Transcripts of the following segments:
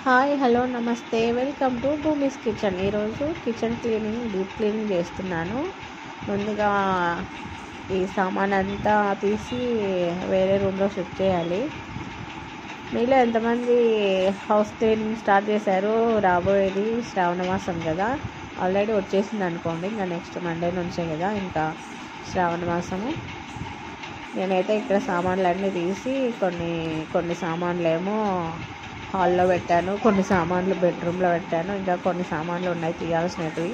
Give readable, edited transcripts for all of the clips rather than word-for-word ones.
Hi hello నమస్తే welcome to Bhumi's kitchen. ఈరోజు kitchen cleaning deep cleaning చేస్తున్నాను. ముందుగా ఈ సామాన్ అంతా తీసి వేరే రూమ్లో షిఫ్ట్ చేయాలి. మీలో ఎంతమంది హౌస్ క్లీనింగ్ స్టార్ట్ చేశారు? రాబోయేది శ్రావణ మాసం కదా, ఆల్రెడీ వచ్చేసింది అనుకోండి. ఇంకా నెక్స్ట్ మండే నుంచే కదా ఇంకా శ్రావణ మాసము. నేనైతే ఇక్కడ సామాన్లు అన్నీ తీసి కొన్ని సామాన్లు ఏమో హాల్లో పెట్టాను, కొన్ని సామాన్లు బెడ్రూమ్లో పెట్టాను, ఇంకా కొన్ని సామాన్లు ఉన్నాయి తీయాల్సినవి.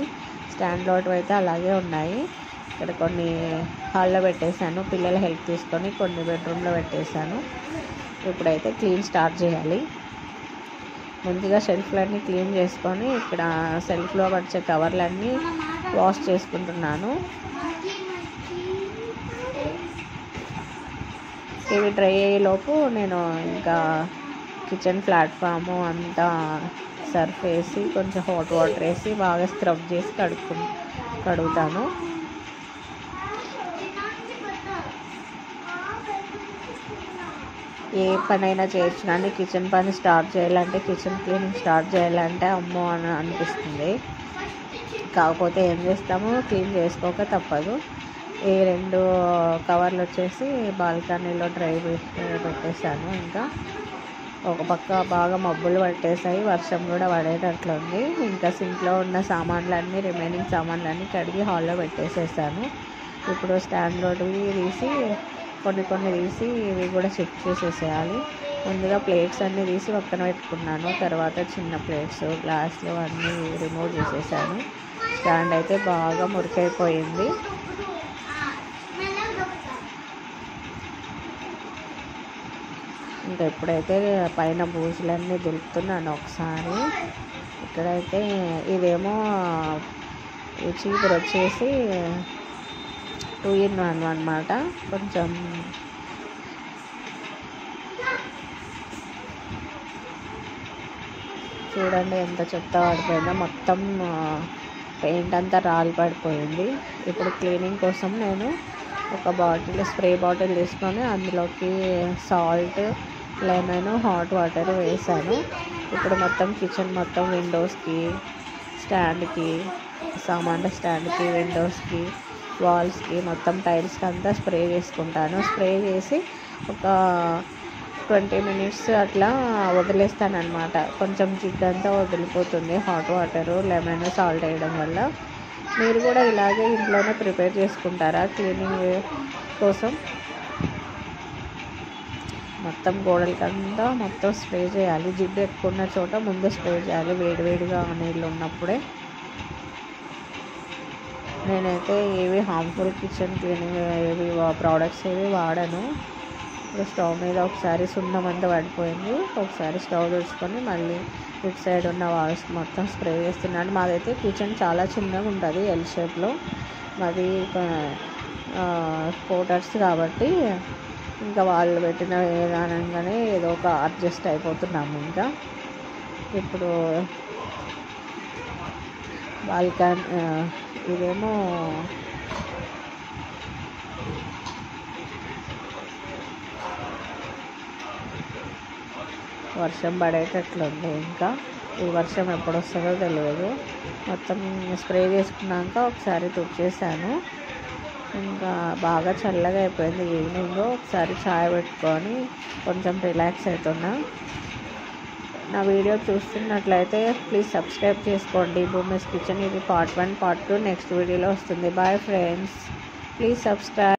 స్టాండ్లో అయితే అలాగే ఉన్నాయి. ఇక్కడ కొన్ని హాల్లో పెట్టేశాను, పిల్లల హెల్ప్ తీసుకొని కొన్ని బెడ్రూమ్లో పెట్టేశాను. ఇప్పుడైతే క్లీన్ స్టార్ట్ చేయాలి. ముందుగా షెల్ఫ్లన్నీ క్లీన్ చేసుకొని ఇక్కడ సెల్ఫ్లో వచ్చే కవర్లన్నీ వాష్ చేసుకుంటున్నాను. ఇవి డ్రై అయ్యేలోపు నేను ఇంకా కిచెన్ ప్లాట్ఫాము అంతా సర్ఫ్ వేసి కొంచెం హాట్ వాటర్ వేసి బాగా స్క్రబ్ చేసి కడుగుతాను. ఏ పనైనా చేయొచ్చునండి. కిచెన్ పని స్టార్ట్ చేయాలంటే, కిచెన్ క్లీనింగ్ స్టార్ట్ చేయాలంటే అమ్మో అని అనిపిస్తుంది. కాకపోతే ఏం చేస్తాము, క్లీన్ చేసుకోక తప్పదు. ఈ 2 కవర్లు వచ్చేసి బాల్కనీలో డ్రై పెట్టేశాను. ఇంకా ఒక పక్క బాగా మబ్బులు పట్టేసాయి, వర్షం కూడా పడేటట్లుంది. ఇంకా సింక్లో ఉన్న సామాన్లన్నీ రిమైనింగ్ సామాన్లన్నీ కడిగి హాల్లో పెట్టేసేసాను. ఇప్పుడు స్టాండ్లోటివి తీసి కొన్ని తీసి ఇవి కూడా షిఫ్ట్ చేసేసేయాలి. ముందుగా ప్లేట్స్ అన్నీ తీసి పక్కన పెట్టుకున్నాను. తర్వాత చిన్న ప్లేట్స్, గ్లాసులు అన్నీ రిమూవ్ చేసేసాను. స్టాండ్ అయితే బాగా మురికైపోయింది. ఇంకా ఇప్పుడైతే పైన బూజులన్నీ దులుపుతున్నాను ఒకసారి. ఇక్కడైతే ఇదేమో ఈ చీపురు వచ్చేసి 2 in 1 అన్నమాట. కొంచెం చూడండి ఎంత చెత్త పడిపోయిందో, మొత్తం పెయింట్ అంతా రాలి పడిపోయింది. ఇప్పుడు క్లీనింగ్ కోసం నేను ఒక స్ప్రే బాటిల్ తీసుకొని అందులోకి సాల్ట్, లెమన్, హాట్ వాటర్ వేసాను. ఇప్పుడు మొత్తం కిచెన్ మొత్తం విండోస్కి, స్టాండ్కి, సామాన్ల స్టాండ్కి, విండోస్కి, వాల్స్కి, మొత్తం టైల్స్కి అంతా స్ప్రే చేసుకుంటాను. స్ప్రే చేసి ఒక 20 minutes అట్లా వదిలేస్తాను అన్నమాట. కొంచెం జిడ్డంతా వదిలిపోతుంది హాట్ వాటరు, లెమన్, సాల్ట్ వేయడం వల్ల. మీరు కూడా ఇలాగే ఇంట్లోనే ప్రిపేర్ చేసుకుంటారా క్లీనింగ్ కోసం? మొత్తం గోడలకంతా మొత్తం స్ప్రే చేయాలి. జిడ్డు ఎక్కువ ఉన్న చోట ముందు స్ప్రే చేయాలి, వేడివేడిగా నీళ్ళు ఉన్నప్పుడే. నేనైతే ఏవి హార్మ్ఫుల్ కిచెన్ క్లీనింగ్ ఏవి ప్రోడక్ట్స్ ఏవి వాడను. ఇప్పుడు స్టవ్ మీద ఒకసారి సున్నం అంతా పడిపోయింది, ఒకసారి స్టవ్ తుడుచుకొని మళ్ళీ ఇటు సైడ్ ఉన్న వాల్స్ మొత్తం స్ప్రే చేస్తున్నాను. మాదైతే కిచెన్ చాలా చిన్నగా ఉంటుంది, ఎల్ షేప్లో. మాది క్వార్టర్స్ కాబట్టి ఇంకా వాళ్ళు పెట్టిన విధానంగానే ఏదో ఒక అడ్జస్ట్ అయిపోతున్నాము. ఇంకా ఇప్పుడు ఇదేమో వర్షం పడేటట్లుంది. ఇంకా ఈ వర్షం ఎప్పుడు వస్తుందో తెలియదు. మొత్తం స్ప్రే చేసుకున్నాక ఒకసారి తుడిచేసాను. ఇంకా బాగా చల్లగా అయిపోయింది. ఈవినింగ్ ఒకసారి చాయ్ పెట్టుకొని కొంచెం రిలాక్స్ అవుతున్నా. నా వీడియో చూస్తున్నట్లయితే ప్లీజ్ సబ్స్క్రైబ్ చేసుకోండి భూమిస్ కిచెన్. ఇది part 1, part 2 నెక్స్ట్ వీడియోలో వస్తుంది. Bye friends, please subscribe.